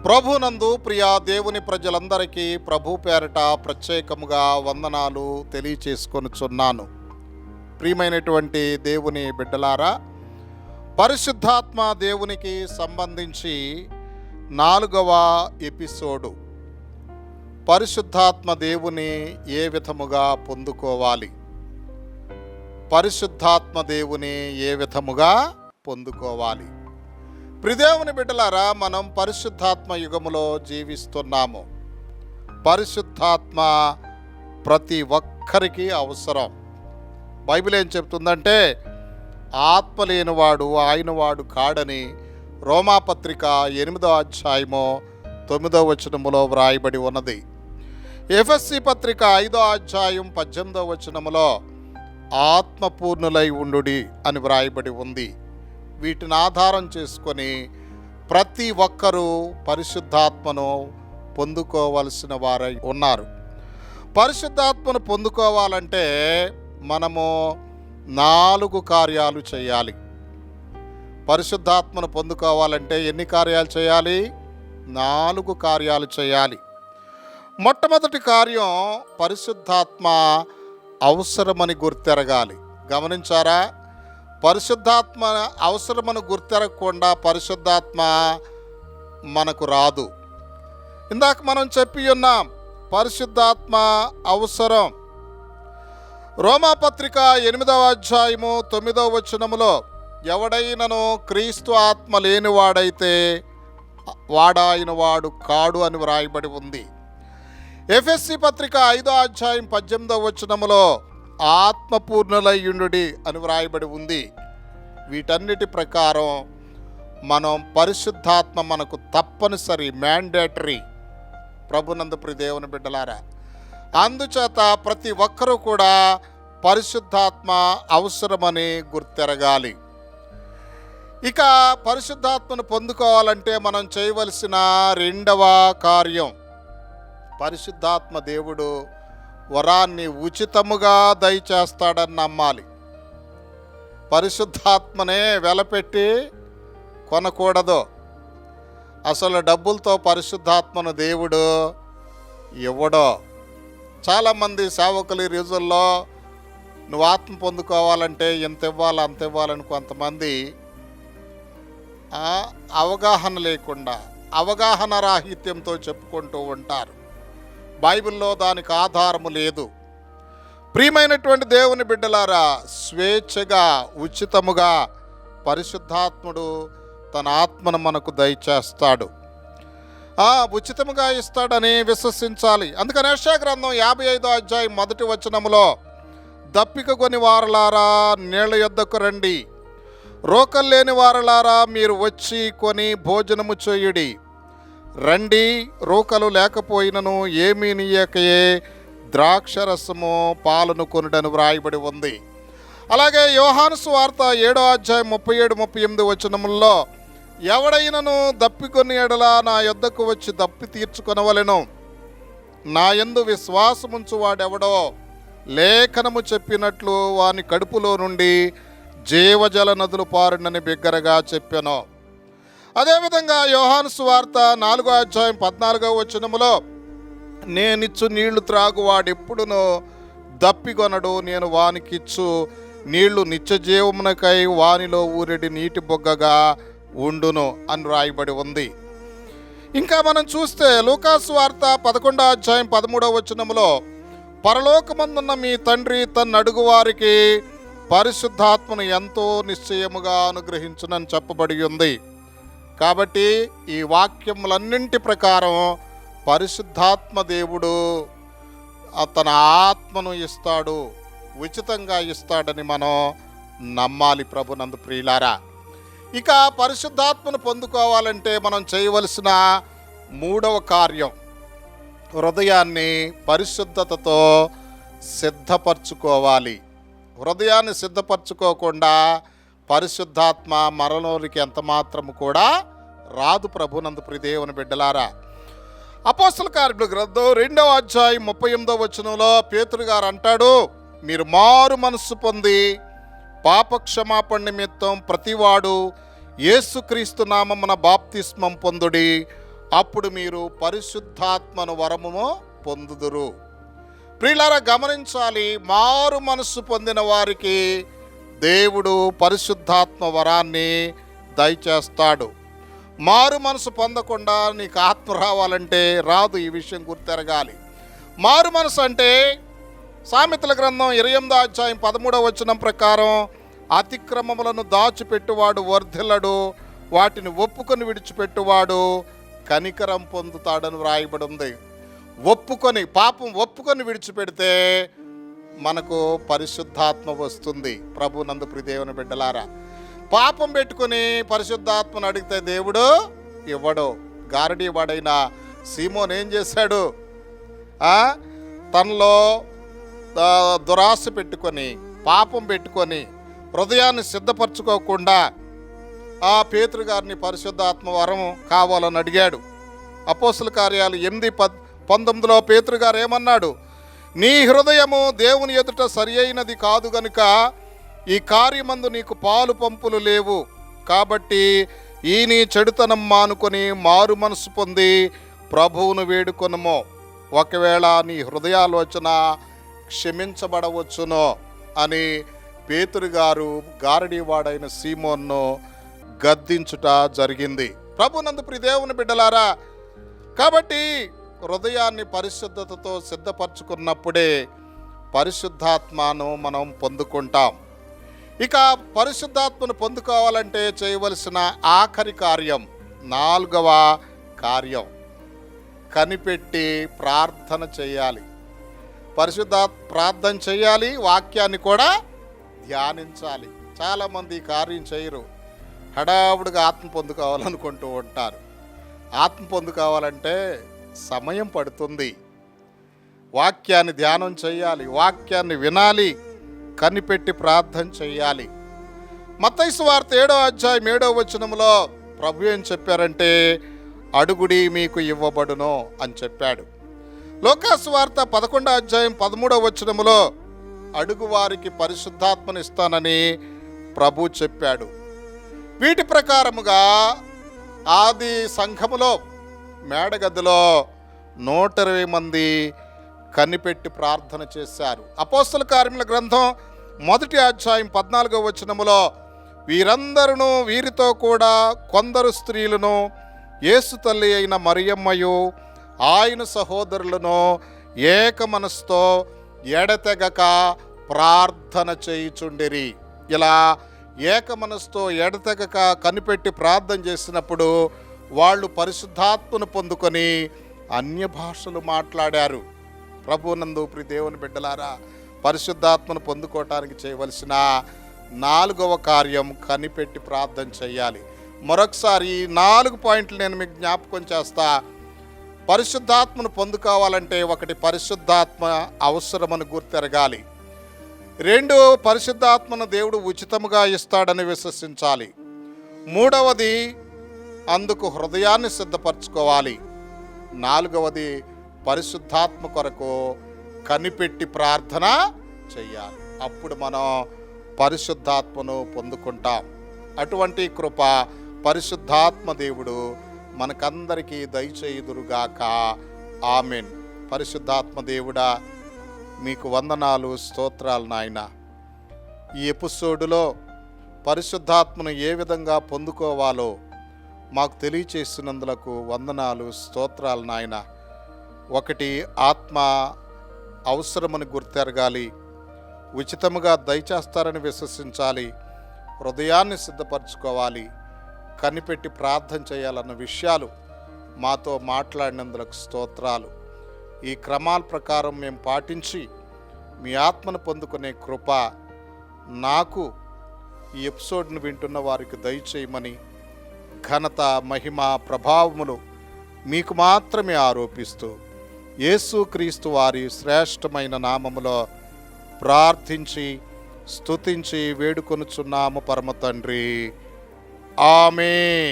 ప్రభునందు ప్రియా దేవుని ప్రజలందరికీ ప్రభు పేరట ప్రత్యేకముగా వందనాలు తెలియచేసుకొనుచున్నాను. ప్రియమైనటువంటి దేవుని బిడ్డలారా, పరిశుద్ధాత్మ దేవునికి సంబంధించి 4వ ఎపిసోడు. పరిశుద్ధాత్మ దేవుని ఏ విధముగా పొందుకోవాలి? పరిశుద్ధాత్మ దేవుని ఏ విధముగా పొందుకోవాలి? ప్రియదేవుని బిడ్డలారా, మనం పరిశుద్ధాత్మ యుగములో జీవిస్తున్నాము. పరిశుద్ధాత్మ ప్రతి ఒక్కరికి అవసరం. బైబిల్ ఏం చెప్తుందంటే, ఆత్మ లేనివాడు ఆయనవాడు కాడని రోమాపత్రిక 8వ అధ్యాయము 9వ వచనములో వ్రాయబడి ఉన్నది. ఎఫెసీ పత్రిక 5వ అధ్యాయం 18వ వచనములో ఆత్మపూర్ణులై ఉండుడి అని వ్రాయబడి ఉంది. వీటిని ఆధారం చేసుకొని ప్రతి ఒక్కరూ పరిశుద్ధాత్మను పొందుకోవలసిన వారై ఉన్నారు. పరిశుద్ధాత్మను పొందుకోవాలంటే మనము 4 కార్యాలు చేయాలి. పరిశుద్ధాత్మను పొందుకోవాలంటే ఎన్ని కార్యాలు చేయాలి? 4 కార్యాలు చేయాలి. మొట్టమొదటి కార్యం, పరిశుద్ధాత్మ అవసరమని గుర్తెరగాలి. గమనించారా? పరిశుద్ధాత్మ అవసరమని గుర్తెరగకుండా పరిశుద్ధాత్మ మనకు రాదు. ఇందాక మనం చెప్పి ఉన్నాం, పరిశుద్ధాత్మ అవసరం. రోమాపత్రిక 8వ అధ్యాయము 9వ వచనములో, ఎవడైనను క్రీస్తు ఆత్మ లేనివాడైతే వాడాయన వాడు కాడు అని వ్రాయబడి ఉంది. ఎఫెసీ పత్రిక 5వ అధ్యాయం 18వ వచనములో ఆత్మపూర్ణులయ్యుండుడి అని వ్రాయబడి ఉంది. వీటన్నిటి ప్రకారం మనం పరిశుద్ధాత్మ మనకు తప్పనిసరి, మ్యాండేటరీ. ప్రభునందు ప్రియ దేవుని బిడ్డలారా, అందుచేత ప్రతి ఒక్కరూ కూడా పరిశుద్ధాత్మ అవసరమని గుర్తెరగాలి. ఇక పరిశుద్ధాత్మను పొందుకోవాలంటే మనం చేయవలసిన 2వ కార్యం, పరిశుద్ధాత్మ దేవుడు వరాన్ని ఉచితముగా దయచేస్తాడని నమ్మాలి. పరిశుద్ధాత్మనే వెలపెట్టి కొనకూడదు. అసలు డబ్బులతో పరిశుద్ధాత్మను దేవుడు ఇవ్వడో. చాలామంది సేవకులు ఈ రోజుల్లో నువ్వు ఆత్మ పొందుకోవాలంటే ఇంత ఇవ్వాలి అంత ఇవ్వాలని కొంతమంది అవగాహన లేకుండా, అవగాహన రాహిత్యంతో చెప్పుకుంటూ ఉంటారు. బైబిల్లో దానికి ఆధారము లేదు. ప్రియమైనటువంటి దేవుని బిడ్డలారా, స్వేచ్ఛగా ఉచితముగా పరిశుద్ధాత్ముడు తన ఆత్మను మనకు దయచేస్తాడు. ఉచితముగా ఇస్తాడని విశ్వసించాలి. అందుకని యెషయా గ్రంథం 55వ అధ్యాయం 1వ వచనములో, దప్పిక కొని వారలారా నీళ్ల యొద్దకు రండి, రోకలు లేని వారలారా మీరు వచ్చి కొని భోజనము చేయుడి. రండి, రోకలు లేకపోయినను ఏమీ నీయకయే ద్రాక్షరసము పాలను కొనుడని వ్రాయబడి ఉంది. అలాగే యోహాను సువార్త 7వ అధ్యాయం 37-38 వచనముల్లో, ఎవడైనను దప్పికొని ఎడల నా యొద్దకు వచ్చి దప్పి తీర్చుకొనవలెను, నా యందు విశ్వాసముంచు వాడెవడో లేఖనము చెప్పినట్లు వాని కడుపులో నుండి జీవజల నదులు పారునని బిగ్గరగా చెప్పెను. అదేవిధంగా యోహాను సువార్త 4వ అధ్యాయం 14వ వచనములో, నేనిచ్చు నీళ్లు త్రాగు వాడెప్పుడునో దప్పికొనడు, నేను వానికిచ్చు నీళ్లు నిత్యజీవమునకై వానిలో ఊరెడి నీటి బొగ్గగా ఉండును అని రాయబడి ఉంది. ఇంకా మనం చూస్తే లూకాసు వార్త 11వ అధ్యాయం 13వ వచనములో, పరలోకమందున్న మీ తండ్రి తన అడుగు వారికి పరిశుద్ధాత్మను ఎంతో నిశ్చయముగా అనుగ్రహించునని చెప్పబడి ఉంది. కాబట్టి ఈ వాక్యములన్నింటి ప్రకారం పరిశుద్ధాత్మ దేవుడు తన ఆత్మను ఇస్తాడు, ఉచితంగా ఇస్తాడని మనం నమ్మాలి. ప్రభునందు ప్రియులారా, ఇక పరిశుద్ధాత్మను పొందుకోవాలంటే మనం చేయవలసిన 3వ కార్యం, హృదయాన్ని పరిశుద్ధతతో సిద్ధపరచుకోవాలి. హృదయాన్ని సిద్ధపరచుకోకుండా పరిశుద్ధాత్మ మరణంలోకి ఎంత మాత్రము కూడా రాదు. ప్రభునందు ప్రియ దేవుని బిడ్డలారా, అపోస్తల కార్యముల గ్రంథం 2వ అధ్యాయం 38వ వచనంలో పేతురు గారు అంటాడు, మీరు మారు మనస్సు పొంది పాపక్షమాపణ నిమిత్తం ప్రతివాడు యేసుక్రీస్తు నామమున బాప్తిస్మం పొందుడి, అప్పుడు మీరు పరిశుద్ధాత్మను వరము పొందుదురు. ప్రియులారా, గమనించాలి, మారు మనస్సు పొందిన వారికి దేవుడు పరిశుద్ధాత్మ వరాన్ని దయచేస్తాడు. మారు మనసు పొందకుండా నీకు ఆత్మ రావాలంటే రాదు. ఈ విషయం గుర్తెరగాలి. మారు మనసు అంటే సామెతల గ్రంథం 28వ అధ్యాయం 13వ వచనం ప్రకారం, అతిక్రమములను దాచిపెట్టువాడు వర్ధిల్లడు, వాటిని ఒప్పుకొని విడిచిపెట్టువాడు కనికరం పొందుతాడని వ్రాయబడి ఉంది. పాపం ఒప్పుకొని విడిచిపెడితే మనకు పరిశుద్ధాత్మ వస్తుంది. ప్రభునందు ప్రియ దేవుని బిడ్డలారా, పాపం పెట్టుకుని పరిశుద్ధాత్మను అడిగితే దేవుడు ఇవ్వడు. గారడీ వాడైన సీమోన్ ఏం చేశాడు? తనలో దురాశ పెట్టుకొని, పాపం పెట్టుకొని, హృదయాన్ని సిద్ధపరచుకోకుండా ఆ పేతురు గారిని పరిశుద్ధాత్మ వరం కావాలని అడిగాడు. అపోస్తుల కార్యాలు 8:19లో పేతురు గారు ఏమన్నాడు? నీ హృదయము దేవుని ఎదుట సరి అయినది కాదు గనుక ఈ కార్యమందు నీకు పాలు పంపులు లేవు. కాబట్టి ఈ నీ చెడుతనం మానుకొని మారు మనసు పొంది ప్రభువును వేడుకొనుము. ఒకవేళ నీ హృదయాలోచన క్షమించబడవచ్చునో అని పేతురు గారు గారడీవాడైన సీమోన్ను గద్దించుట జరిగింది. ప్రభునందు ప్రియ దేవుని బిడ్డలారా, కాబట్టి హృదయాన్ని పరిశుద్ధతతో సిద్ధపరచుకున్నప్పుడే పరిశుద్ధాత్మను మనం పొందుకుంటాం. ఇక పరిశుద్ధాత్మను పొందుకోవాలంటే చేయవలసిన ఆఖరి కార్యం, 4వ కార్యం, కనిపెట్టి ప్రార్థన చేయాలి. ప్రార్థన చేయాలి, వాక్యాన్ని కూడా ధ్యానించాలి. చాలామంది ఈ కార్యం చేయరు. హడావుడిగా ఆత్మ పొందుకోవాలనుకుంటూ ఉంటారు. ఆత్మ పొందుకోవాలంటే సమయం పడుతుంది. వాక్యాన్ని ధ్యానం చేయాలి, వాక్యాన్ని వినాలి, కనిపెట్టి ప్రార్థన చేయాలి. మత్తయి సువార్త 7వ అధ్యాయం 7వ వచనంలో ప్రభు ఏం చెప్పారంటే, అడుగుడి మీకు ఇవ్వబడును అని చెప్పాడు. లూకా సువార్త 11వ అధ్యాయం 13వ వచనంలో అడుగు వారికి పరిశుద్ధాత్మను ఇస్తానని ప్రభు చెప్పాడు. వీటి ప్రకారముగా ఆది సంఘములో మేడగదిలో 120 మంది కనిపెట్టి ప్రార్థన చేశారు. అపోస్తల కార్యముల గ్రంథం 1వ అధ్యాయం 14వ వచనములో వీరందరూ వీరితో కూడా కొందరు స్త్రీలను, యేసు తల్లి అయిన మరియమ్మయు ఆయన సహోదరులను ఏక మనసుతో ఎడతెగక ప్రార్థన చేయుచుండిరి. ఇలా ఏక మనసుతో ఎడతెగక కనిపెట్టి ప్రార్థన చేసినప్పుడు వాళ్ళు పరిశుద్ధాత్మను పొందుకొని అన్య భాషలు మాట్లాడారు. ప్రభునందు ప్రియ దేవుని బిడ్డలారా, పరిశుద్ధాత్మను పొందుకోవటానికి చేయవలసిన 4వ కార్యం కనిపెట్టి ప్రార్థన చేయాలి. మరొకసారి ఈ 4 పాయింట్లు నేను మీకు జ్ఞాపకం చేస్తా. పరిశుద్ధాత్మను పొందుకోవాలంటే 1, పరిశుద్ధాత్మ అవసరమని గుర్తెరగాలి. 2, పరిశుద్ధాత్మను దేవుడు ఉచితముగా ఇస్తాడని విశ్వసించాలి. 3వది, అందుకు హృదయాన్ని సిద్ధపరచుకోవాలి. 4వది, పరిశుద్ధాత్మ కొరకు కనిపెట్టి ప్రార్థన చెయ్యాలి. అప్పుడు మనం పరిశుద్ధాత్మను పొందుకుంటాం. అటువంటి కృప పరిశుద్ధాత్మ దేవుడు మనకందరికీ దయచేయుదురుగాక. ఆమెన్. పరిశుద్ధాత్మ దేవుడా, మీకు వందనాలు, స్తోత్రాలు నాయన. ఈ ఎపిసోడులో పరిశుద్ధాత్మను ఏ విధంగా పొందుకోవాలో మాకు తెలియచేసినందులకు వందనాలు, స్తోత్రాలు నాయన. 1, ఆత్మ అవసరమని గుర్తెరగాలి, ఉచితముగా దయచేస్తారని విశ్వసించాలి, హృదయాన్ని సిద్ధపరచుకోవాలి, కనిపెట్టి ప్రార్థన చేయాలన్న విషయాలు మాతో మాట్లాడినందులకు స్తోత్రాలు. ఈ క్రమాల ప్రకారం మేము పాటించి మీ ఆత్మను పొందుకునే కృప నాకు, ఈ ఎపిసోడ్ను వింటున్న వారికి దయచేయమని ఘనత, మహిమ, ప్రభావములు మీకు మాత్రమే ఆరోపిస్తూ యేసుక్రీస్తు వారి శ్రేష్టమైన నామములో ప్రార్థించి స్తుతించి వేడుకొనుచున్నాము పరమ తండ్రి. ఆమేన్.